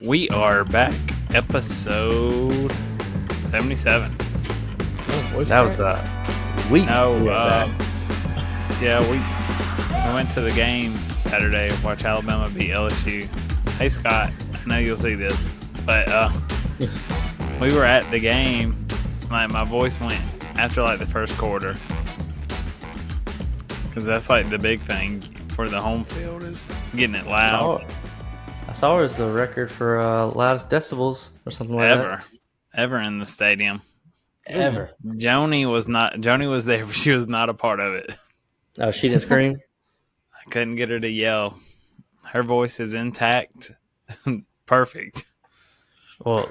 We are back, episode 77. That was the week. No, we went to the game Saturday, watch Alabama beat LSU. Hey Scott, I know you'll see this, but we were at the game. My voice went after like the first quarter, because that's like the big thing for the home field is getting it loud. I saw it was the record for loudest decibels or something like that. Ever in the stadium. Ever. Joni was there, but she was not a part of it. Oh, she didn't scream? I couldn't get her to yell. Her voice is intact. Perfect. Well,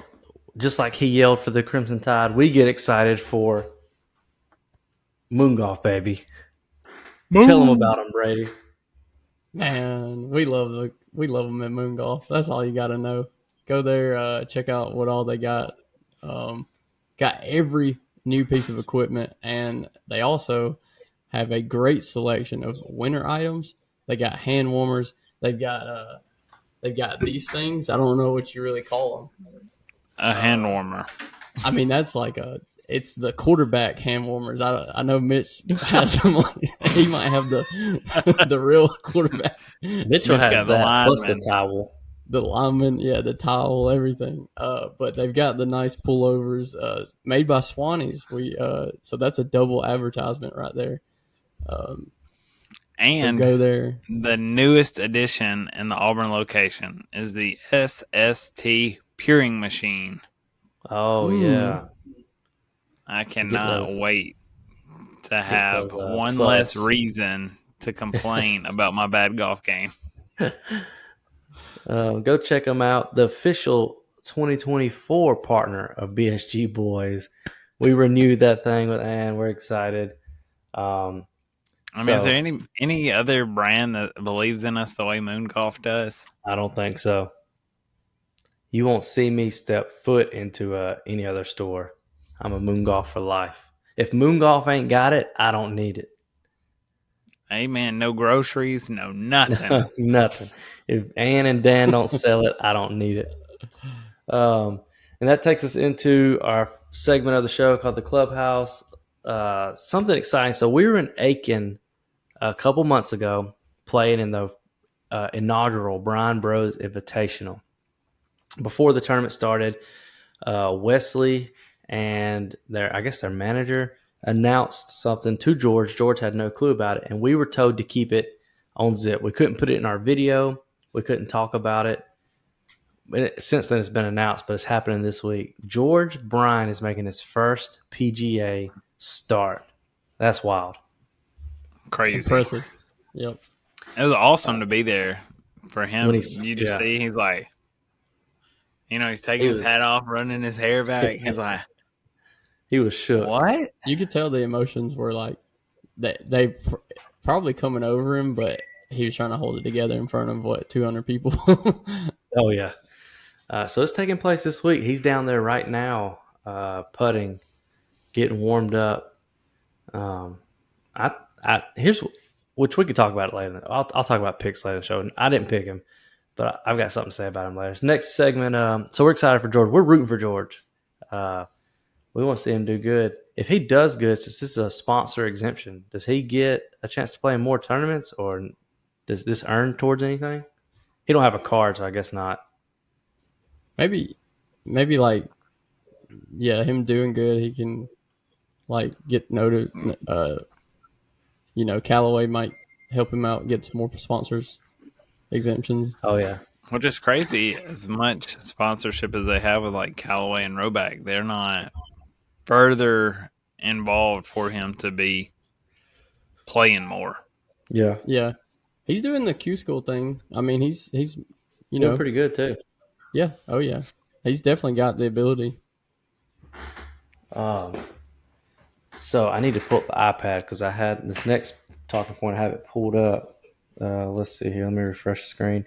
just like he yelled for the Crimson Tide, we get excited for moon golf, baby. Moon. Tell them about them, Brady. Man, we love them at Moon Golf. That's all you got to know. Go there, check out what all they got. Got every new piece of equipment, and they also have a great selection of winter items. They got hand warmers. They've got these things. I don't know what you really call them. A hand warmer. I mean, that's like it's the quarterback hand warmers. I know Mitch has some. He might have the real quarterback. Mitchell has the that plus the towel. The lineman, the towel, everything. But they've got the nice pullovers made by Swannies. So that's a double advertisement right there. And so go there. The newest addition in the Auburn location is the SST Puring machine. Oh, yeah. I cannot wait to have one less reason to complain about my bad golf game. Go check them out. The official 2024 partner of BSG Boys. We renewed that thing with Ann. We're excited. Is there any other brand that believes in us the way Moon Golf does? I don't think so. You won't see me step foot into any other store. I'm a Moon Golf for life. If Moon Golf ain't got it, I don't need it. Amen. No groceries, no nothing. Nothing. If Ann and Dan don't sell it, I don't need it. And that takes us into our segment of the show called The Clubhouse. Something exciting. So we were in Aiken a couple months ago playing in the inaugural Brian Bros Invitational. Before the tournament started, Wesley and their manager announced something to George. George had no clue about it, and we were told to keep it on zip. We couldn't put it in our video. We couldn't talk about it. Since then, it's been announced, but it's happening this week. George Bryan is making his first PGA start. That's wild. Crazy. Impressive. Yep. It was awesome to be there for him. You just see, he's like, he's taking his hat off, running his hair back. He's like, he was shook. What? You could tell the emotions were like they probably coming over him, but he was trying to hold it together in front of 200 people. Oh yeah. So it's taking place this week. He's down there right now, putting, getting warmed up. Here's which we could talk about it later. I'll talk about picks later in the show. I didn't pick him, but I've got something to say about him later. Next segment. So we're excited for George. We're rooting for George. We want to see him do good. If he does good, since this is a sponsor exemption, does he get a chance to play in more tournaments, or does this earn towards anything? He don't have a card, so I guess not. Maybe him doing good, he can get noted. Callaway might help him out, get some more sponsors exemptions. Oh yeah. Which is crazy. As much sponsorship as they have with Callaway and Roback, they're not further involved for him to be playing more. Yeah. Yeah. He's doing the Q School thing. I mean, he's doing pretty good too. Yeah. Oh yeah. He's definitely got the ability. So I need to pull up the iPad because I had this next talking point. I have it pulled up. Let's see here. Let me refresh the screen.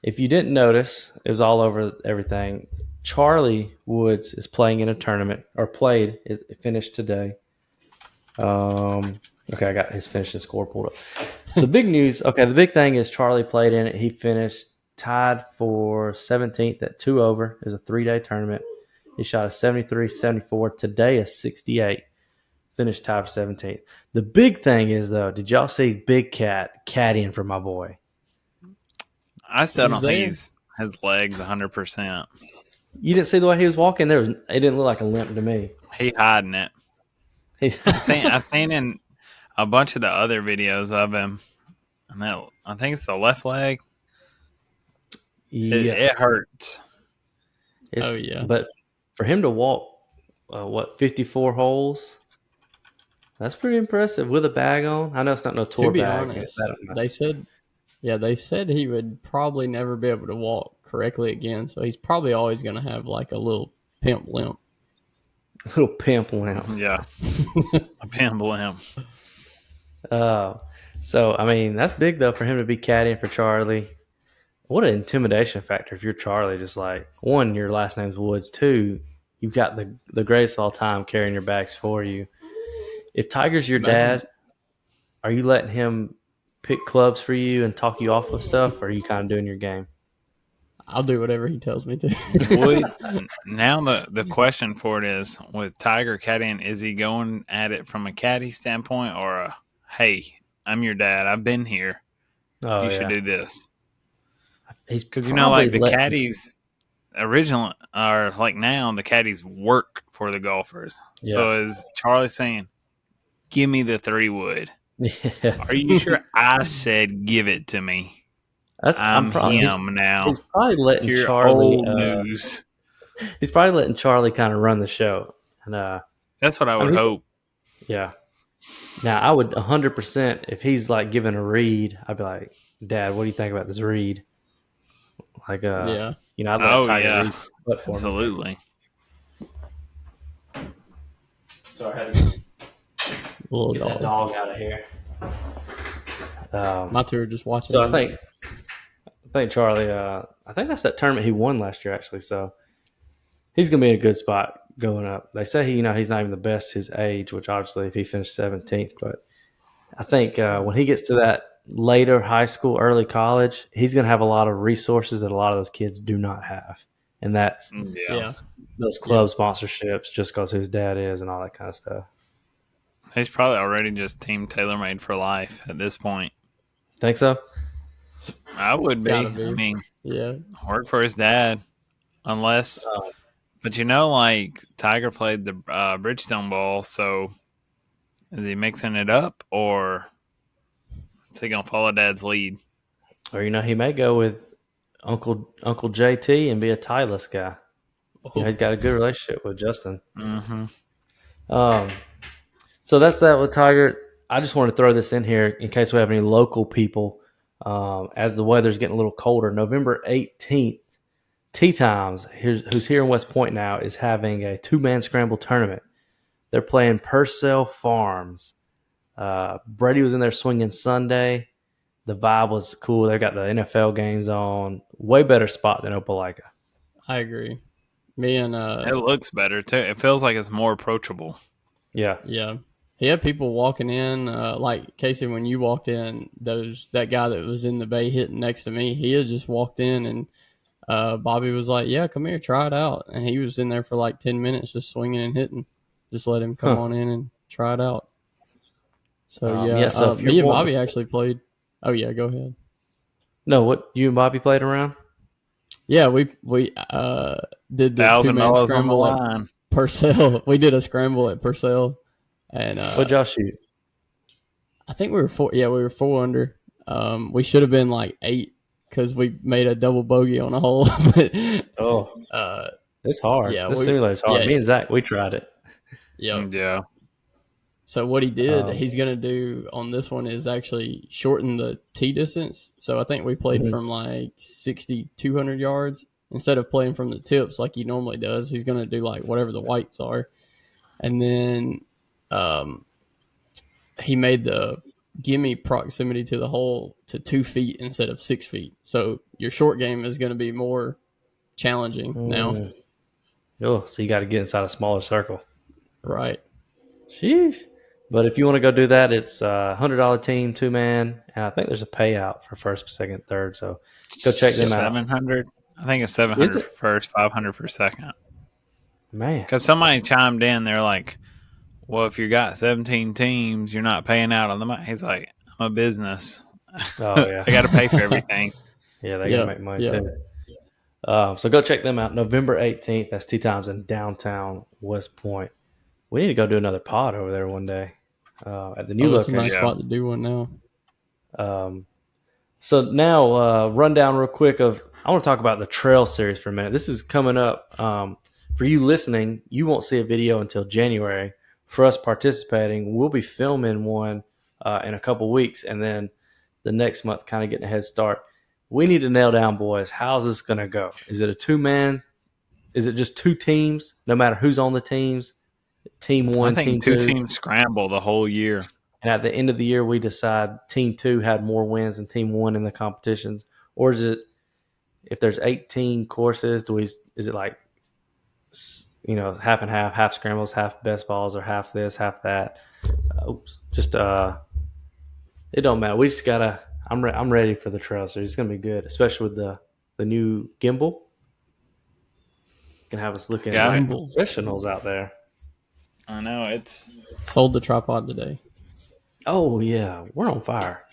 If you didn't notice, it was all over everything. Charlie Woods is playing in a tournament, or played. It finished today. Okay, I got his finish and score pulled up. The big news. Okay, the big thing is Charlie played in it. He finished tied for 17th at 2 over. It was a 3-day tournament. He shot a 73, 74. Today, a 68. Finished tied for 17th. The big thing is, though, did y'all see Big Cat caddying for my boy? I still don't think his legs 100%. You didn't see the way he was walking? It didn't look like a limp to me. He hiding it. I've seen in a bunch of the other videos of him, and I think it's the left leg. It hurts. But for him to walk, 54 holes? That's pretty impressive with a bag on. I know it's not no tour bag. To be honest, they said he would probably never be able to walk correctly again. So he's probably always going to have like a little pimp limp. A little pimp limp. Yeah. A pimp limp. So, I mean, that's big, though, for him to be caddying for Charlie. What an intimidation factor if you're Charlie. Just like, one, your last name's Woods. Two, you've got the greatest of all time carrying your bags for you. If Tiger's your dad, are you letting him pick clubs for you and talk you off of stuff, or are you kind of doing your game? I'll do whatever he tells me to. Now the question for it is, with Tiger caddying, is he going at it from a caddy standpoint or hey, I'm your dad, I've been here, you should do this? Because like the caddies originally are like now the caddies work for the golfers. Yeah. So is Charlie saying, give me the 3-wood? Yeah. Are you sure I said give it to me? I'm him now. He's probably letting Charlie news. He's probably letting Charlie kind of run the show. And that's what I would hope. Yeah. Now I would 100% if he's like giving a read, I'd be like, Dad, what do you think about this read? Like I'd let Tiger read for absolutely. Sorry, I had to get that dog out of here. My two are just watching. So I think Charlie. I think that's that tournament he won last year, actually. So he's gonna be in a good spot going up. They say he's not even the best his age, which obviously if he finished 17th, but I think when he gets to that later high school, early college, he's gonna have a lot of resources that a lot of those kids do not have, and that's those club sponsorships, just because his dad is and all that kind of stuff. He's probably already just team tailor-made for life at this point. Think so? I would be. I mean, work for his dad, unless. But like Tiger played the Bridgestone Bowl, so is he mixing it up, or is he gonna follow Dad's lead? Or he may go with Uncle JT and be a Titleist guy. He's got a good relationship with Justin. Mm-hmm. So that's that with Tiger. I just want to throw this in here in case we have any local people. As the weather's getting a little colder, November 18th, Tee Times, who's here in West Point now, is having a 2-man scramble tournament. They're playing Purcell Farms. Brady was in there swinging Sunday. The vibe was cool. They got the NFL games on. Way better spot than Opelika. I agree. It looks better too. It feels like it's more approachable. Yeah. Yeah. He had people walking in, like Casey, when you walked in, that guy that was in the bay hitting next to me, he had just walked in and Bobby was like, yeah, come here, try it out. And he was in there for like 10 minutes just swinging and hitting. Just let him come on in and try it out. So, so me and Bobby actually played. Oh, yeah, go ahead. No, what, you and Bobby played around? Yeah, we did the 2-man scramble at Purcell. We did a scramble at Purcell. And what'd y'all shoot? I think we were 4. Yeah, we were 4 under. We should have been like 8 because we made a double bogey on a hole. But, it's hard. Yeah, this simulator's hard. Yeah, me and Zach, we tried it. Yeah. So what he did, he's gonna do on this one is actually shorten the tee distance. So I think we played from like 6,200 yards instead of playing from the tips like he normally does. He's gonna do like whatever the whites are, and then. He made the gimme proximity to the hole to 2 feet instead of 6 feet. So your short game is going to be more challenging now. Oh, so you got to get inside a smaller circle. Right. Sheesh. But if you want to go do that, it's a $100 team, 2-man, and I think there's a payout for first, second, third. So go check them out. 700. I think it's Is 700 it? for first, 500 for second. Man. Because somebody chimed in, they're like, "Well, if you got 17 teams, you're not paying out on the money." He's like, "I'm a business. Oh, yeah. I got to pay for everything." Yeah, they got to Yeah, make money yeah. too. So go check them out. November 18th. That's tee times in downtown West Point. We need to go do another pod over there one day at the new Oh, it's a location. nice Yeah. spot to do one now. So now, rundown real quick I want to talk about the trail series for a minute. This is coming up. For you listening, you won't see a video until January. For us participating, we'll be filming one in a couple weeks, and then the next month, kind of getting a head start. We need to nail down, boys. How's this going to go? Is it a 2-man? Is it just 2 teams? No matter who's on the teams, team 1, I team think 2 2. teams scramble the whole year. And at the end of the year, we decide team 2 had more wins than team 1 in the competitions, or is it if there's 18 courses? Is it like half and half scrambles, half best balls, or half this, half that? It don't matter. We just gotta. I'm ready for the trail series. It's gonna be good, especially with the new gimbal. Can have us looking Got like it. professionals out there. I know it's. Sold the tripod today. Oh yeah, we're on fire.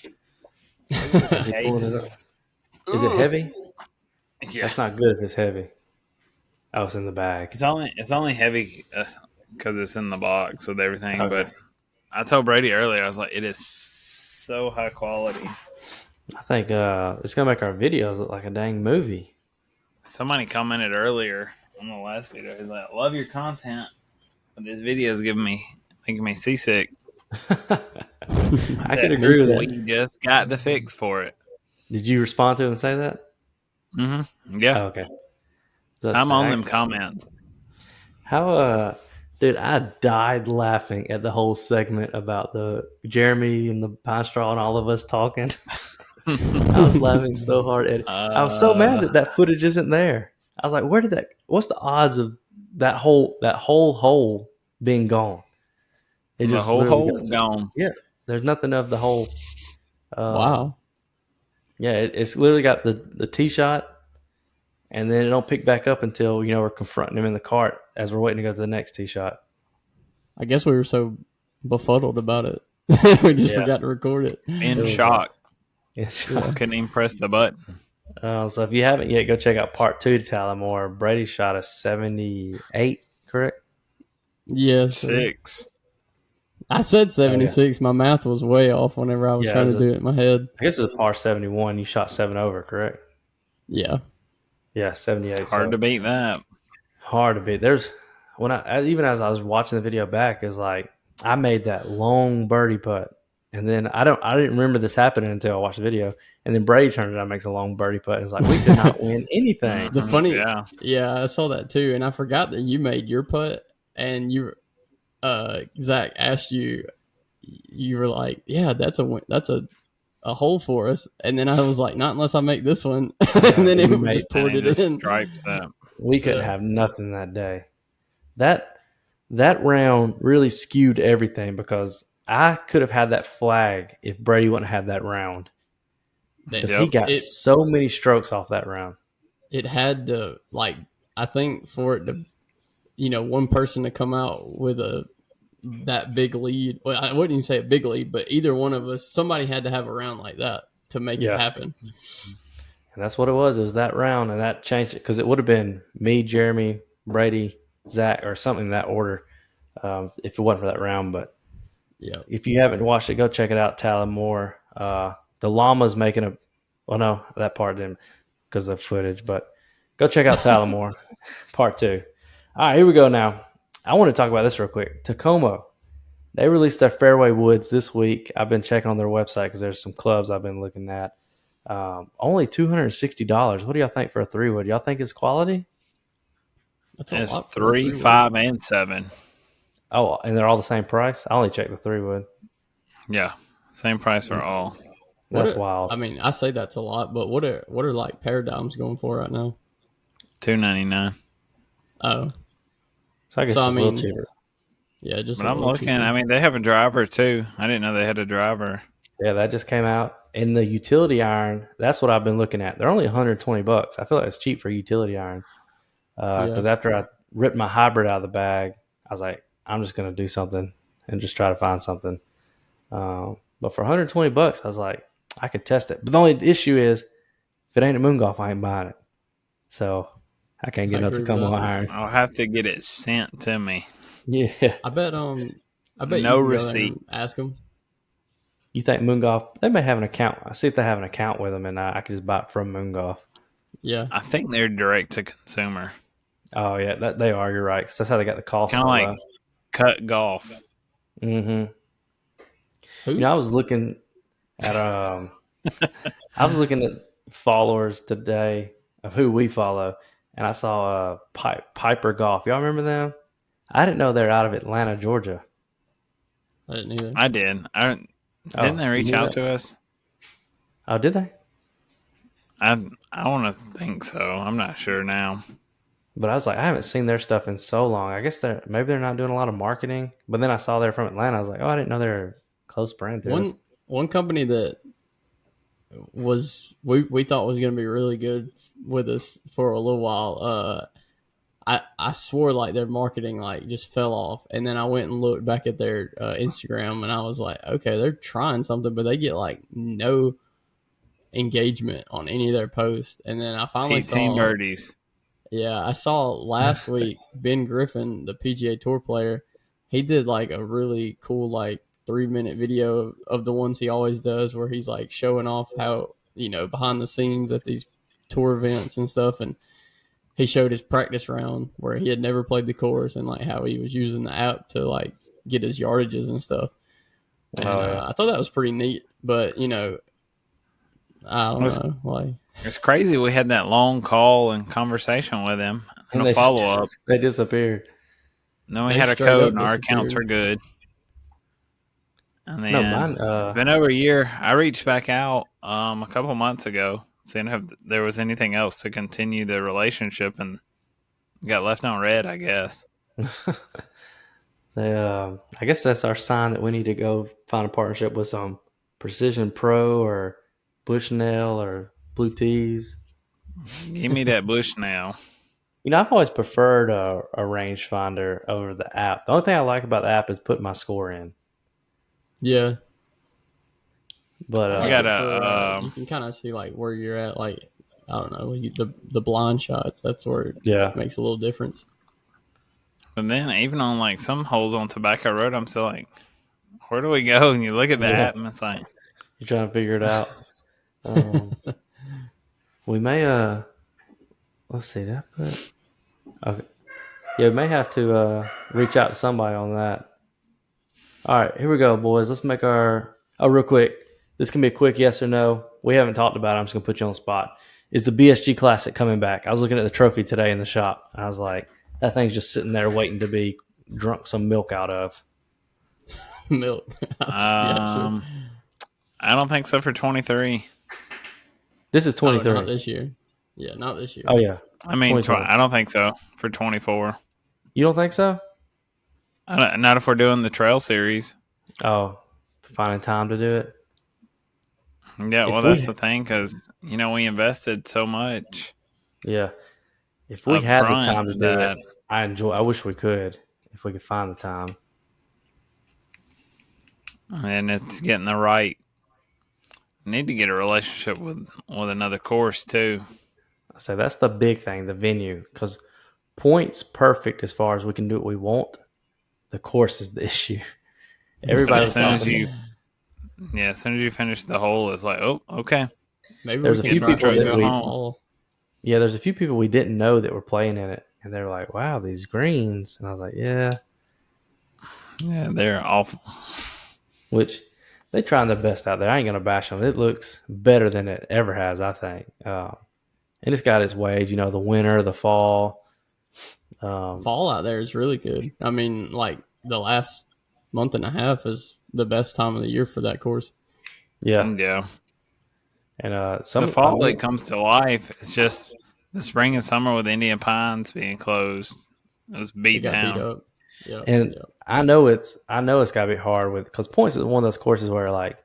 Is it heavy? Yeah, That's not good if it's heavy. Oh, it's in the bag. it's only heavy because it's in the box with everything. Okay. But I told Brady earlier, I was like, it is so high quality. I think it's gonna make our videos look like a dang movie. Somebody commented earlier on the last video. He's like, "I love your content, but this video is making me seasick." I can agree with that. We just got the fix for it. Did you respond to him and say that? Mm-hmm. Yeah, Oh, okay. I'm on them comments. How dude, I died laughing at the whole segment about the Jeremy and the pine straw and all of us talking. I was laughing so hard at it. I was so mad that footage isn't there. I was like, what's the odds of that whole hole being gone? It The just whole literally hole gone. Yeah. There's nothing of the whole. Wow. Yeah, it's literally got the tee shot, and then it don't pick back up until we're confronting him in the cart as we're waiting to go to the next tee shot. I guess we were so befuddled about it. We just forgot to record it. In shock. Yeah. Couldn't even press the button. So if you haven't yet, go check out part 2 to Tallamore. Brady shot a 78, correct? Yes. 6. I said 76. My math was way off whenever I was trying to do it in my head. I guess it was par 71. You shot 7 over, correct? Yeah. Yeah, 78. Hard to beat that. Hard to beat. Even as I was watching the video back, is like I made that long birdie putt, and then I didn't remember this happening until I watched the video, and then Brady turned it out and makes a long birdie putt. And it's like we could not win anything. The funny, yeah, I saw that too, and I forgot that you made your putt, and Zach asked you, you were like, "Yeah, that's a hole for us," and then I was like, "Not unless I make this one," and then it just poured it in. Stripes that. We couldn't have nothing that day. That round really skewed everything because I could have had that flag if Brady wouldn't have that round. Because he got so many strokes off that round. It had to, I think for it to, one person to come out with that big lead. Well, I wouldn't even say a big lead, but either one of us, somebody had to have a round like that to make it happen. And that's what it was. It was that round, and that changed it because it would have been me, Jeremy, Brady, Zach, or something in that order if it wasn't for that round. But if you haven't watched it, go check it out. Tallamore. The llama's making no, that part didn't because of footage. But go check out Tallamore, part 2. All right, here we go now. I want to talk about this real quick. Tacoma. They released their fairway woods this week. I've been checking on their website because there's some clubs I've been looking at. Only $260. What do y'all think for a 3-wood? Y'all think it's quality? It's 3, 5, and 7. Oh, and they're all the same price? I only checked the 3-wood. Yeah, same price for all. That's wild. I mean, I say that's a lot, but what are like Paradigms going for right now? $299. So Oh, I guess it's a little cheaper. Yeah, just But a I'm little looking. cheaper. I mean, they have a driver too. I didn't know they had a driver. Yeah, that just came out. And the utility iron, that's what I've been looking at. They're only $120. I feel like it's cheap for utility iron. Because after I ripped my hybrid out of the bag, I was like, I'm just going to do something and just try to find something. But for $120, I was like, I could test it. But the only issue is, if it ain't a moon golf, I ain't buying it. So I can't get I nothing agree to come with on that. iron. I'll have to get it sent to me. Yeah. I bet No you can go there receipt. and ask them. You think Moon Golf, they may have an account. I see if they have an account with them, and I can just buy it from Moon Golf. Yeah, I think they're direct to consumer, Oh, yeah, they are. You're right. 'Cause that's how they got the cost. kind of like Cut Golf. Mm-hmm. who? I was looking at followers today of who we follow, and I saw Piper Golf. Y'all remember them? I didn't know they're out of Atlanta, Georgia. I didn't either. I did. Didn't they you reach knew out that? to us? Oh, did they? I want to think so. I'm not sure now. But I was like, I haven't seen their stuff in so long. I guess maybe they're not doing a lot of marketing. But then I saw they're from Atlanta. I was like, oh, I didn't know they're a close brand to us. One company that we thought was going to be really good with us for a little while. I swore like their marketing like just fell off, and then I went and looked back at their Instagram, and I was like, okay, they're trying something, but they get like no engagement on any of their posts. And then I finally 18 saw birdies. Yeah, I saw last week Ben Griffin, the PGA Tour player, he did like a really cool like 3-minute video of the ones he always does where he's like showing off how, behind the scenes at these tour events and stuff. And he showed his practice round where he had never played the course and like how he was using the app to like get his yardages and stuff. And I thought that was pretty neat, but I don't know. Like, It's crazy. We had that long call and conversation with him and a follow up. They disappeared. Then we They had a straight code up and our accounts were disappeared. good. And then mine. it's been over a year. I reached back out a couple months ago, seeing if there was anything else to continue the relationship, and got left on red, I guess. I guess that's our sign that we need to go find a partnership with some Precision Pro or Bushnell or Blue Tees. Give me that bush now. I've always preferred a rangefinder over the app. The only thing I like about the app is putting my score in. yeah. But I got you can kind of see like where you're at. Like, I don't know, the blind shots. That's where it makes a little difference. But then even on like some holes on Tobacco Road, I'm still like, where do we go? And you look at the app and it's like, you're trying to figure it out. We may let's see that. Okay. Yeah, we may have to reach out to somebody on that. All right, here we go, boys. Let's make real quick. This can be a quick yes or no. We haven't talked about it. I'm just going to put you on the spot. Is the BSG Classic coming back? I was looking at the trophy today in the shop, and I was like, that thing's just sitting there waiting to be drunk some milk out of. Milk. Yeah, sure. I don't think so for 23. This is 23. Not this year. Yeah, not this year. Oh, yeah. I mean, I don't think so for 24. You don't think so? Not if we're doing the Trail Series. Oh, finding time to do it? Yeah, well, that's the thing, because, we invested so much. Yeah. If we had the time to do that, it, I wish we could, if we could find the time. And it's getting the right. Need to get a relationship with another course, too. So that's the big thing, the venue, because points perfect as far as we can do what we want. The course is the issue. Everybody's as soon as you finish the hole, it's like, oh, okay. Maybe there's we a few can people that fall. Yeah, there's a few people we didn't know that were playing in it, and they were like, "Wow, these greens," and I was like, "Yeah, they're awful." Which they trying their best out there. I ain't gonna bash them. It looks better than it ever has, I think. And it's got its ways. The winter, the fall. Fall out there is really good. I mean, like the last month and a half is the best time of the year for that course. Yeah. And the fall that comes to life is just the spring and summer with Indian Pines being closed. It was beat down. Beat up. Yeah. And I know it's got to be hard because points is one of those courses where like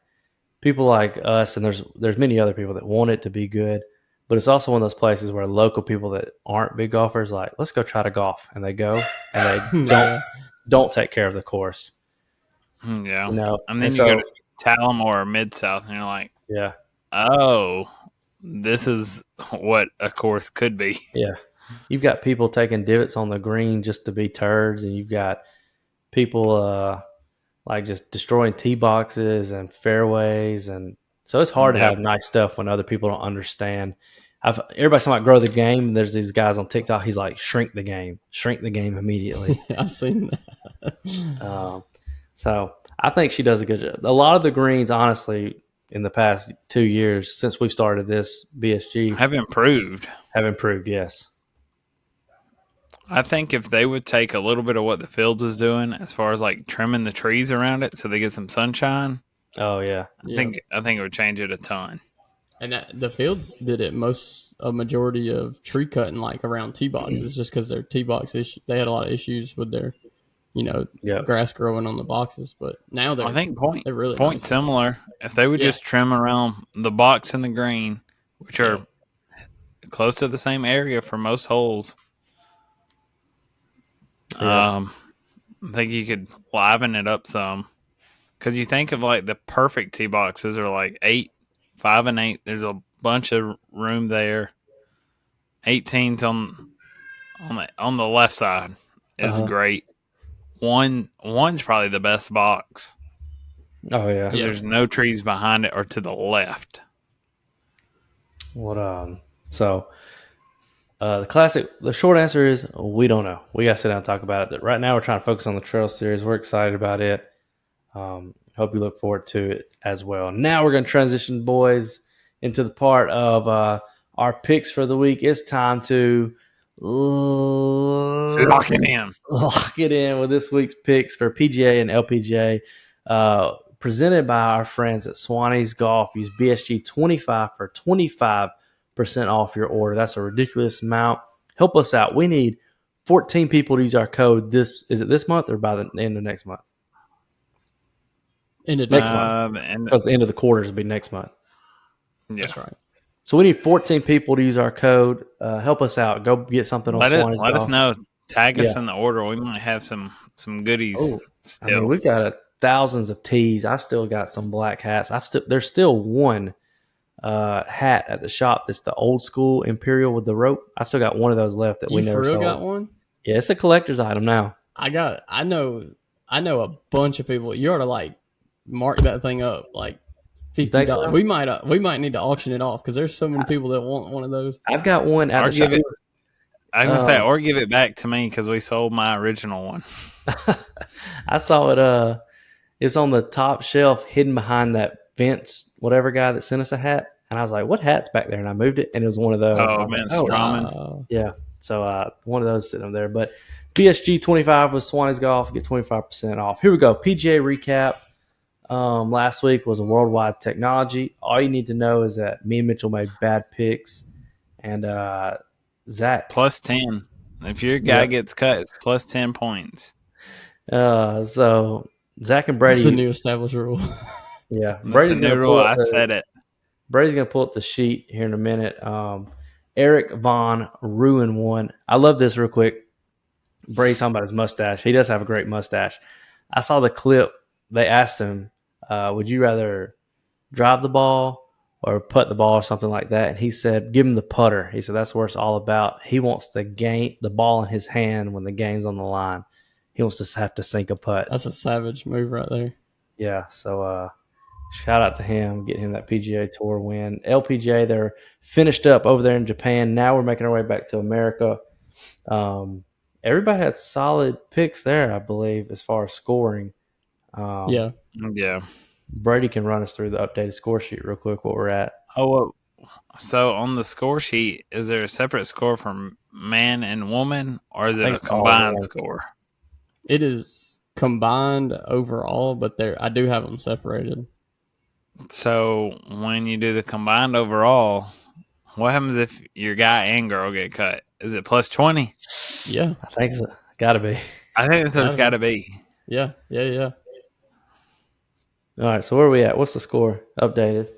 people like us and there's many other people that want it to be good, but it's also one of those places where local people that aren't big golfers like, let's go try to golf, and they go and they don't take care of the course. Yeah. You know, And then and you go so to Talum or Mid-South, and you're like, yeah, oh, this is what a course could be. yeah. You've got people taking divots on the green just to be turds, and you've got people like just destroying tee boxes and fairways, and so it's hard to Yep. have nice stuff when other people don't understand. Everybody's talking about grow the game. There's these guys on TikTok. He's like, shrink the game immediately. I've seen that. So I think she does a good job. A lot of the greens, honestly, in the past 2 years since we've started this BSG, Have improved. have improved. Yes. I think if they would take a little bit of what the Fields is doing as far as like trimming the trees around it so they get some sunshine, Oh yeah. I think it would change it a ton. And the Fields did it a majority of tree cutting like around tee boxes just because their tee box issue. They had a lot of issues with their, grass growing on the boxes. But now I think they're really point nice. similar. If they would just trim around the box and the green, which are close to the same area for most holes, I think you could liven it up some. Because you think of like the perfect tee boxes are like 5 and 8. There's a bunch of room there. 18's on the left side is great. One's probably the best box. Oh yeah. Because there's no trees behind it or to the left. The short answer is we don't know. We got to sit down and talk about it. Right now, we're trying to focus on the trail series. We're excited about it. Hope you look forward to it as well. Now we're going to transition, boys, into the part of our picks for the week. It's time to Lock it in. Lock it in with this week's picks for PGA and LPGA, presented by our friends at Swanee's Golf. Use BSG 25 for 25% off your order. That's a ridiculous amount. Help us out. We need 14 people to use our code. Is it this month or by the end of next month? Next month. Because the end of the quarters will be next month. Yeah. That's right. So we need 14 people to use our code. Help us out. Go get something on Swanee's Golf. Let us know. Tag us in the order. We might have some goodies still. I mean, we've got thousands of tees. I've still got some black hats. There's still one hat at the shop that's the old school Imperial with the rope. I've still got one of those left that we never sold. You got one? Yeah, it's a collector's item now. I know a bunch of people. You ought to like mark that thing up like $50. So? We might need to auction it off because there's so many people that want one of those. I've got one at the shop. I was gonna say, or give it back to me because we sold my original one. I saw it. It's on the top shelf, hidden behind that Vince whatever guy that sent us a hat, and I was like, "What hat's back there?" And I moved it, and it was one of those. Oh, Vince Strawman. Yeah. So one of those sitting there, but BSG 25 with Swanee's Golf, get 25% off. Here we go. PGA recap. Last week was a worldwide technology. All you need to know is that me and Mitchell made bad picks, and Zach plus 10. If your guy gets cut, it's plus 10 points. So Zach and Brady. That's the new established rule. Yeah, Brady's the new rule. I said it. Brady's gonna pull up the sheet here in a minute. Eric Vaughn ruined one. I love this real quick. Brady's talking about his mustache. He does have a great mustache. I saw the clip. They asked him, would you rather drive the ball or putt the ball or something like that? And he said, give him the putter. He said, that's what it's all about. He wants the ball in his hand when the game's on the line. He wants to have to sink a putt. That's a savage move right there. Yeah, so shout out to him, getting him that PGA Tour win. LPGA, they're finished up over there in Japan. Now we're making our way back to America. Everybody had solid picks there, I believe, as far as scoring. Yeah. Brady can run us through the updated score sheet real quick, what we're at. So on the score sheet, is there a separate score for man and woman, or is it a combined score? It is combined overall, but I do have them separated. So when you do the combined overall, what happens if your guy and girl get cut? Is it plus 20? Yeah, I think so. Gotta be. I think that's what it's got to be. Yeah. All right, so where are we at? What's the score updated?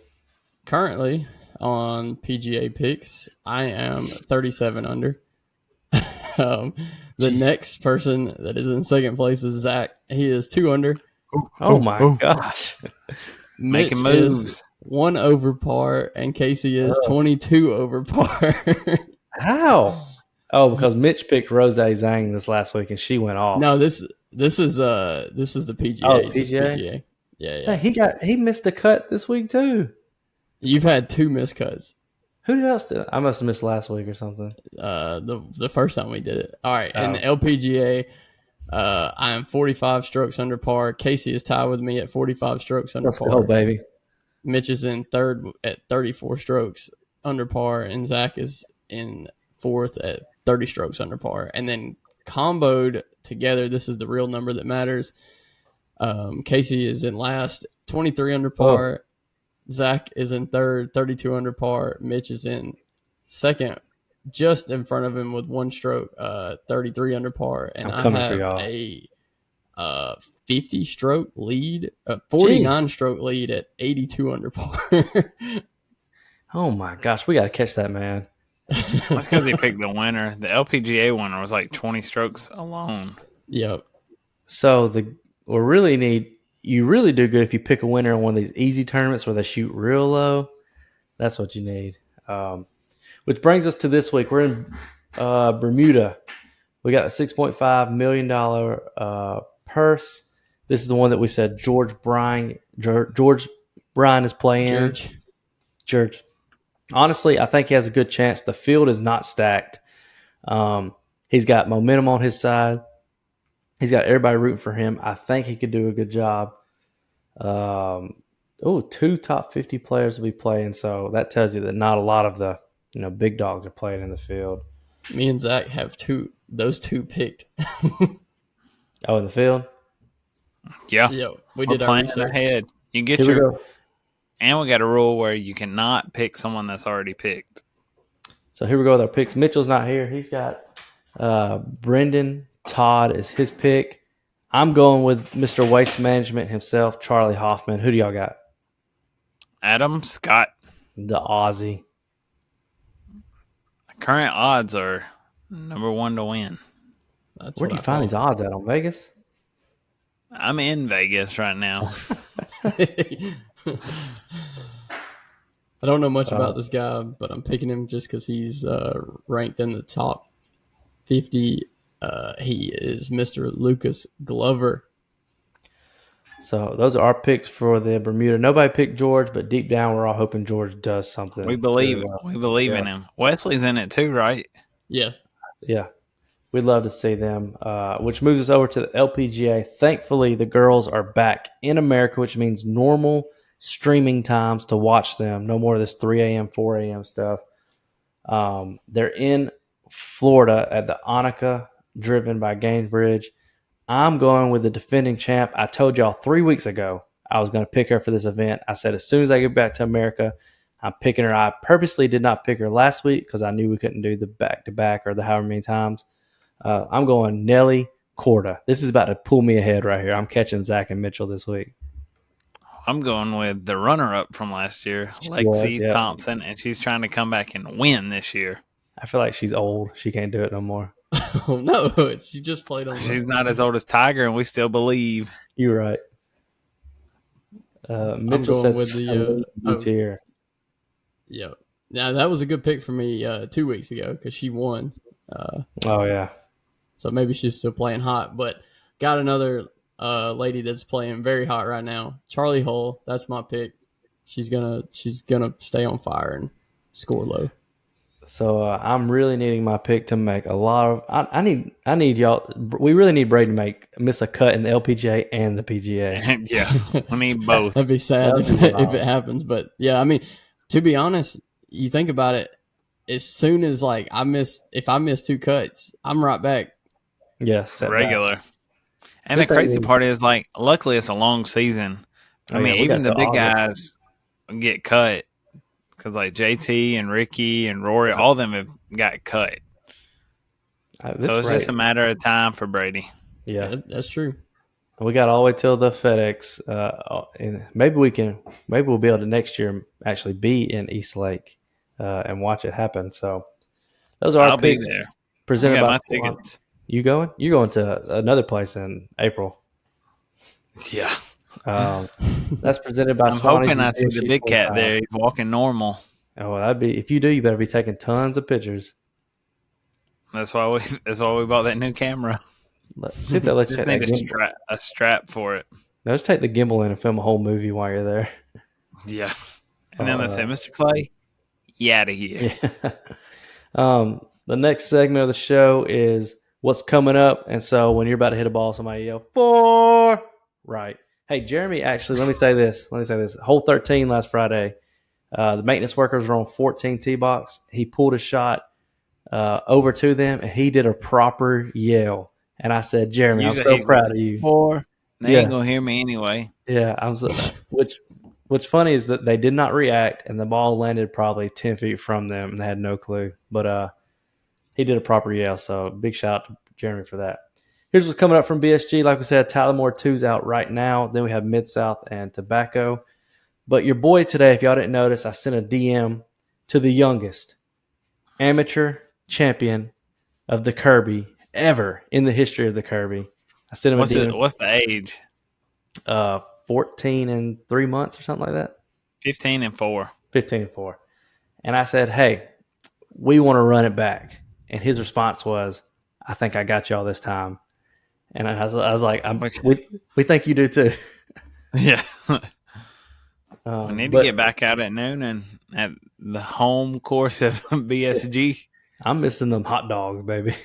Currently on PGA picks, I am 37 under. The next person that is in second place is Zach. He is 2 under. Oh my gosh. Mitch Making moves. is 1 over par, and Casey is 22 over par. How? Oh, because Mitch picked Rose Zhang this last week and she went off. No, this is the PGA. Oh, just PGA? PGA. Yeah. Hey, he missed a cut this week too. You've had 2 miscuts. Who else did? I must have missed last week or something. The first time we did it. All right, Oh. in the LPGA, I am 45 strokes under par. Casey is tied with me at 45 strokes under Let's par. go, baby. Mitch is in third at 34 strokes under par, and Zach is in fourth at 30 strokes under par. And then comboed together, this is the real number that matters. Casey is in last, 23 under par. Zach is in third, 32 under par. Mitch is in second, just in front of him with 1 stroke, 33 under par. And I have a 50 stroke lead, a 49 stroke lead at 82 under par. Oh my gosh, we got to catch that man. That's because he picked the winner. The LPGA winner was like 20 strokes alone. Yep. So you really do good if you pick a winner in one of these easy tournaments where they shoot real low. That's what you need. Which brings us to this week. We're in Bermuda. We got a $6.5 million purse. This is the one that we said George Bryan is playing. George. Honestly, I think he has a good chance. The field is not stacked. He's got momentum on his side. He's got everybody rooting for him. I think he could do a good job. 2 top 50 players will be playing, so that tells you that not a lot of the big dogs are playing in the field. Me and Zach have those two picked. Oh, in the field? Yeah. Yeah, We're playing ahead. You get and we got a rule where you cannot pick someone that's already picked. So here we go with our picks. Mitchell's not here. He's got Brendan Todd is his pick. I'm going with Mr. Waste Management himself, Charlie Hoffman. Who do y'all got? Adam Scott. The Aussie. Current odds are number 1 to win. Where do you find these odds at on Vegas? I'm in Vegas right now. I don't know much about this guy, but I'm picking him just because he's ranked in the top 50. He is Mr. Lucas Glover. So those are our picks for the Bermuda. Nobody picked George, but deep down we're all hoping George does something. We believe in him. Wesley's in it too, right? Yeah. We'd love to see them, which moves us over to the LPGA. Thankfully, the girls are back in America, which means normal streaming times to watch them. No more of this 3 a.m., 4 a.m. stuff. They're in Florida at the Annika, driven by Gainsbridge. I'm going with the defending champ. I told y'all 3 weeks ago I was going to pick her for this event. I said as soon as I get back to America, I'm picking her. I purposely did not pick her last week because I knew we couldn't do the back-to-back or the however many times. I'm going Nelly Korda. This is about to pull me ahead right here. I'm catching Zach and Mitchell this week. I'm going with the runner-up from last year, Lexi Thompson, and she's trying to come back and win this year. I feel like she's old. She can't do it no more. Oh, no. She just played on. She's not as old as Tiger, and we still believe. You're right. Mitchell said with the tier. Yeah. Now, that was a good pick for me 2 weeks ago because she won. Oh, yeah. So maybe she's still playing hot, but got another lady that's playing very hot right now. Charlie Hull, that's my pick. She's gonna stay on fire and score low. So I'm really needing my pick to make a lot of. I need y'all. We really need Brady to miss a cut in the LPGA and the PGA. Yeah, we need both. That'd be sad if it happens, but yeah, I mean, to be honest, you think about it. As soon as if I miss 2 cuts, I'm right back. Yes, regular. And the crazy part is, luckily it's a long season. I mean, even the big guys get cut because, JT and Ricky and Rory, all of them have got cut. So it's just a matter of time for Brady. Yeah, that's true. We got all the way till the FedEx, and maybe we'll be able to next year actually be in East Lake and watch it happen. So those are our picks. Be there. Presented by my tickets. You going? You're going to another place in April. Yeah. That's presented by. I'm hoping I see the big cat there. He's walking normal. Oh, that'd be. If you do, you better be taking tons of pictures. That's why we bought that new camera. Let's see if they'll let you take a strap for it. Now, just take the gimbal in and film a whole movie while you're there. Yeah. And then they say, Mr. Clay, you out of here. Yeah. The next segment of the show is what's coming up. And so when you're about to hit a ball, somebody yell, 4. Right. Hey, Jeremy, actually, let me say this. Hole 13 last Friday. The maintenance workers were on 14 tee box. He pulled a shot over to them, and he did a proper yell. And I said, Jeremy, I'm so proud of you. 4. They ain't going to hear me anyway. Yeah. What's funny is that they did not react, and the ball landed probably 10 feet from them, and they had no clue. But he did a proper yell, so big shout out to Jeremy for that. Here's what's coming up from BSG. Like we said, Tyler 2's out right now. Then we have Mid-South and Tobacco. But your boy today, if y'all didn't notice, I sent a DM to the youngest amateur champion of the Kirby ever in the history of the Kirby. I sent him a DM. What's the age? 14 and 3 months or something like that. 15 and 4. 15 and 4. And I said, hey, we want to run it back. And his response was, I think I got y'all this time. And I was like, we think you do too. Yeah. We need to get back out at noon and at the home course of BSG. I'm missing them hot dogs, baby.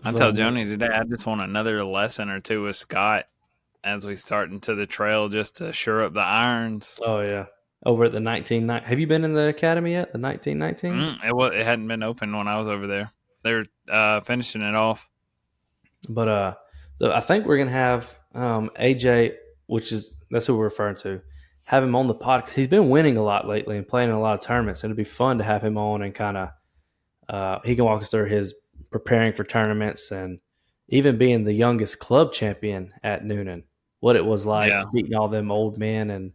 I told Joni today I just want another lesson or two with Scott as we start into the trail just to shore up the irons. Oh, yeah. Over at the 1990. Have you been in the academy yet, the 1919? It hadn't been open when I was over there. They're finishing it off. But I think we're going to have AJ, that's who we're referring to, have him on the pod because he's been winning a lot lately and playing in a lot of tournaments. And it'd be fun to have him on and kind of he can walk us through his preparing for tournaments and even being the youngest club champion at Noonan, what it was like beating all them old men and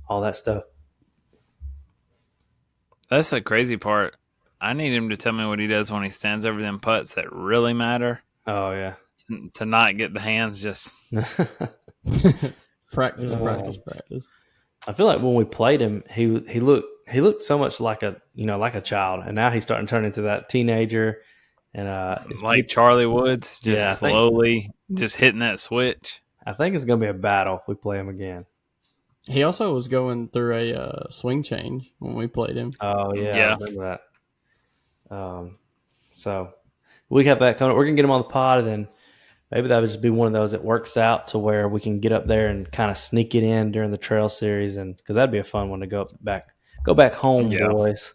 all that stuff. That's the crazy part. I need him to tell me what he does when he stands over them putts that really matter. Oh, yeah. To not get the hands just... Practice. I feel like when we played him, he looked so much like a child, and now he's starting to turn into that teenager. And it's like Charlie Woods, slowly just hitting that switch. I think it's going to be a battle if we play him again. He also was going through a swing change when we played him. Oh, yeah. I remember that. So we have that coming. We're going to get him on the pod, and then maybe that would just be one of those that works out to where we can get up there and kind of sneak it in during the trail series, and because that'd be a fun one to go back home, boys.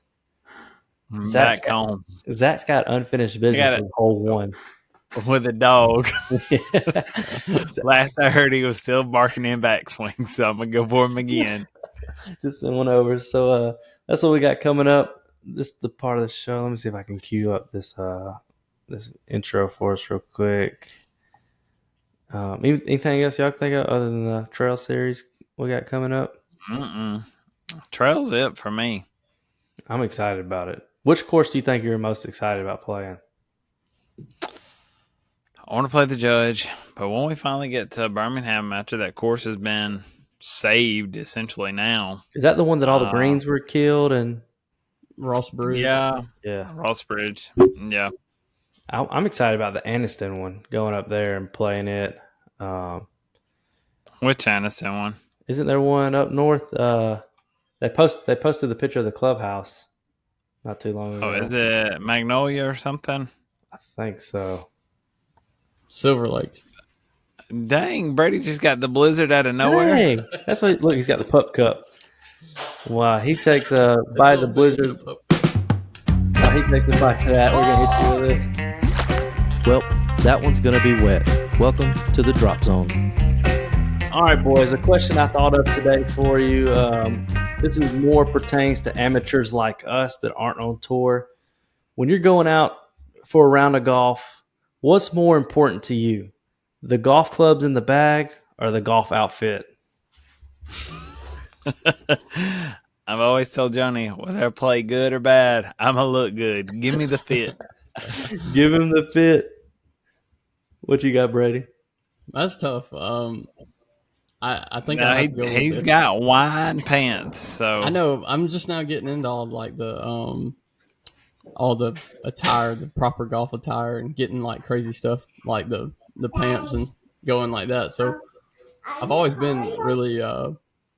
Back home. Zach's got unfinished business in hole 1 with a dog. Last I heard, he was still barking in backswing, so I'm gonna go for him again. Just send one over. So that's what we got coming up. This is the part of the show. Let me see if I can cue up this intro for us real quick. Anything else y'all can think of other than the trail series we got coming up? Trail's it for me. I'm excited about it. Which course do you think you're most excited about playing? I want to play the Judge, but when we finally get to Birmingham after that course has been saved essentially now. Is that the one that all the greens were killed and Ross Bridge? Yeah. Ross Bridge. Yeah. I'm excited about the Aniston one, going up there and playing it. Which Aniston one? Isn't there one up north? They posted the picture of the clubhouse not too long ago. Oh, is it Magnolia or something? I think so. Silver Lakes. Dang, Brady just got the blizzard out of nowhere. Dang. That's what. Look, he's got the pup cup. Wow, he takes a bite of the blizzard. He takes a bite of that. We're gonna hit you with this. Well, that one's gonna be wet. Welcome to the drop zone. All right, boys. A question I thought of today for you. This is more pertains to amateurs like us that aren't on tour. When you're going out for a round of golf, what's more important to you? The golf clubs in the bag or the golf outfit? I've always told Johnny, whether I play good or bad, I'm going to look good. Give me the fit. Give him the fit. What you got, Brady? That's tough. I think No, I have to go. he's got wine pants. So I know. I'm just now getting into all the attire, the proper golf attire, and getting like crazy stuff like the pants and going like that. So I've always been really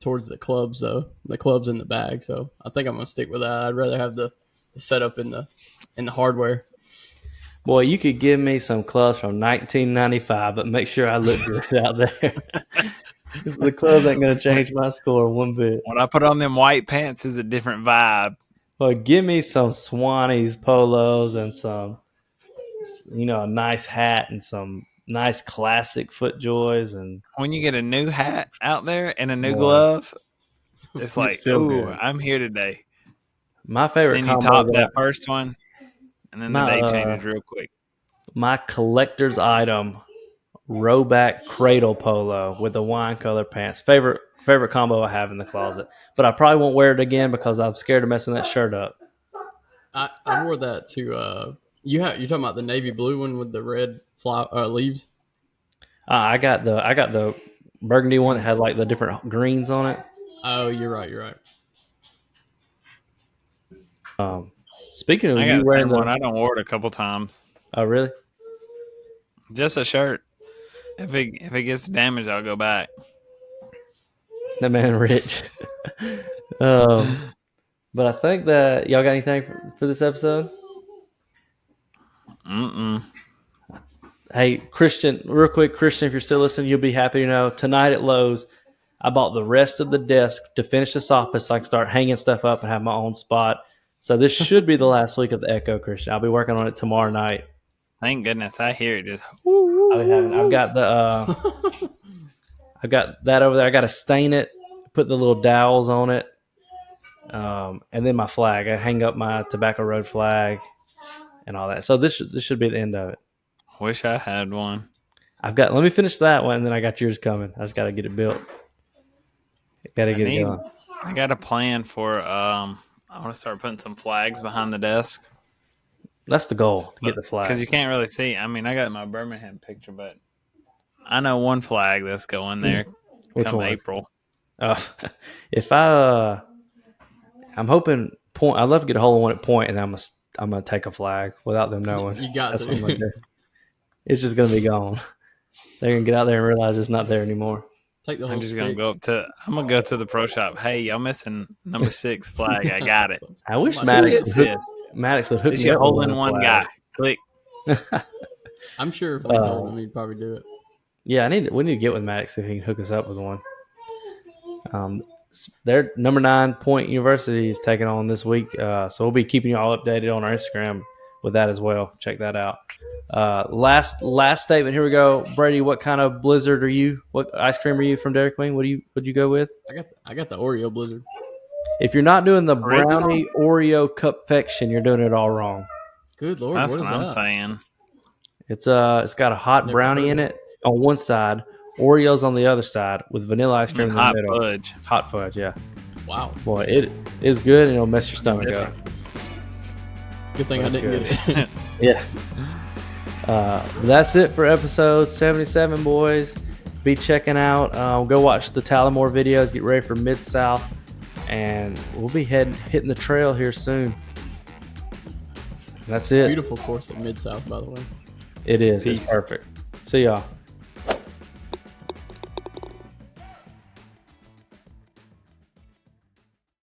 towards the clubs though, the clubs in the bag. So I think I'm gonna stick with that. I'd rather have the setup in the hardware. Boy, you could give me some clubs from 1995, but make sure I look good out there. Because the clubs ain't going to change my score one bit. when I put on them white pants, is a different vibe. Well, give me some Swannies polos and some, a nice hat and some nice classic FootJoys. And When you get a new hat out there and a new Boy. glove, it's like, feel ooh, good. I'm here today. My favorite Then you combo top that first one, and then the My, day changes real quick. my collector's item, Rowback Cradle Polo with the wine color pants. Favorite combo I have in the closet. But I probably won't wear it again because I'm scared of messing that shirt up. I wore that to you're talking about the navy blue one with the red leaves. I got the burgundy one that had like the different greens on it. Oh, you're right. Speaking of I got you the wearing same one. I done wore it a couple times. Oh really? Just a shirt. If it gets damaged, I'll go back. That man rich. But I think that y'all got anything for this episode? Hey, Christian, real quick, Christian, if you're still listening, you'll be happy to know tonight at Lowe's, I bought the rest of the desk to finish this office so I can start hanging stuff up and have my own spot. So this should be the last week of the Echo, Christian. I'll be working on it tomorrow night. Thank goodness I hear it. Just I've got I've got that over there. I got to stain it, put the little dowels on it, and then my flag. I hang up my Tobacco Road flag and all that. So this should be the end of it. wish I had one. Let me finish that one, and then I got yours coming. I just got to get it built. Got to get it going. I got a plan for. I want to start putting some flags behind the desk. That's the goal, to get the flag. Because you can't really see. I mean, I got my Birmingham picture, but I know one flag that's going there come one? April. If I'm hoping point. I'd love to get a hold of one at point, and I'm gonna take a flag without them knowing. You got That's to. what I'm gonna do. It's just gonna be gone. They're gonna get out there and realize it's not there anymore. Take the whole I'm just gonna stick. I'm gonna go to the pro shop. Hey, y'all missing number 6 flag? I got it. I wish Somebody Maddox would hook It's me your up with hole in one guy. flag. Click. I'm sure if we told him, he'd probably do it. Yeah, we need to get with Maddox if he can hook us up with one. Their number 9 Point University is taking on this week, so we'll be keeping you all updated on our Instagram with that as well. Check that out. Last statement. Here we go, Brady. What kind of blizzard are you? What ice cream are you from Dairy Queen? What'd you go with? I got the Oreo Blizzard. If you're not doing the Original? brownie Oreo confection, you're doing it all wrong. Good Lord, That's what what is I'm that? saying. It's got a hot Never brownie heard in of it on one side, Oreos on the other side, with vanilla ice cream in the Hot middle. fudge. Hot fudge, yeah. Wow. Boy, it is good and it'll mess your stomach up. Different. Good thing I That's didn't get it. Yeah. That's it for episode 77, boys. Be checking out. Go watch the Tallamore videos. Get ready for Mid-South. And we'll be hitting the trail here soon. That's it. Beautiful course at Mid-South, by the way. It is. Peace. It's perfect. See y'all.